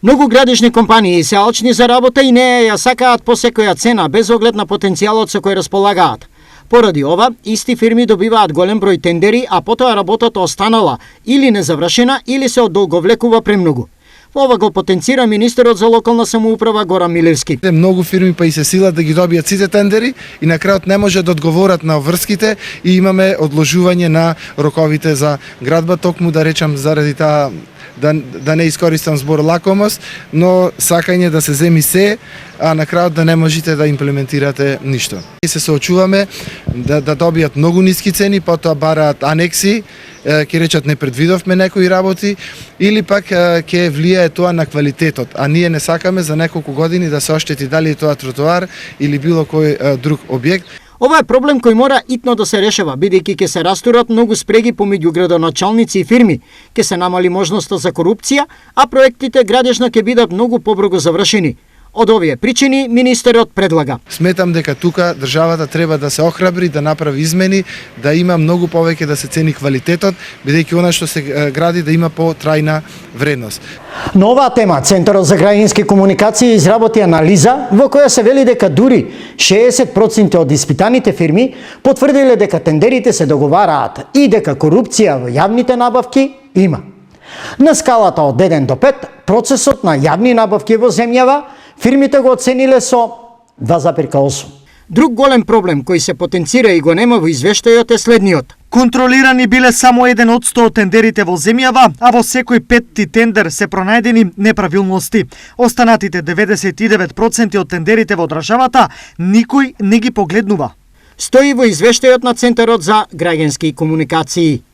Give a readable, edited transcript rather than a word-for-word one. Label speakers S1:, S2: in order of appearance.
S1: Многу градежни компании се алчни за работа и не ја сакаат по секоја цена без оглед на потенцијалот со кој располагаат. Поради ова, исти фирми добиваат голем број тендери, а потоа работата останала или незавршена или се одолговлекува премногу. Ова го потенцира министерот за локална самоуправа Горан Милевски.
S2: Многу фирми па и се силат да ги добијат сите тендери и на крајот не може да одговорат на врските и имаме одложување на роковите за градба, токму да речам заради таа да не искористам збор лакомост, но сакање да се земи се, а на крајот да не можете да имплементирате ништо. И се соочуваме да добијат многу ниски цени, потоа бараат анекси, ќе речат не предвидовме некои работи, или пак ќе влијае тоа на квалитетот, а ние не сакаме за неколку години да се оштети дали е тоа тротоар или било кој друг објект.
S1: Ова е проблем кој мора итно да се решава, бидејќи ќе се растурат многу спреги помеѓу градоначалници и фирми, ќе се намали можноста за корупција, а проектите градежно ќе бидат многу побрзо завршени. Од овие причини министерот предлага.
S2: Сметам дека тука државата треба да се охрабри, да направи измени, да има многу повеќе да се цени квалитетот, бидејќи она што се гради да има потрајна вредност.
S1: На оваа тема Центарот за граѓански комуникации изработи анализа во која се вели дека дури 60% од испитаните фирми потврдиле дека тендерите се договараат и дека корупција во јавните набавки има. На скалата од 1 до 5, процесот на јавни набавки во земјава фирмите го оцениле со 2,8. Друг голем проблем кој се потенцира и го нема во извештајот е следниот.
S3: Контролирани биле само 1% од тендерите во земјава, а во секој петти тендер се пронајдени неправилности. Останатите 99% од тендерите во државата никој не ги погледнува.
S1: Стои во извештајот на Центарот за граѓански комуникации.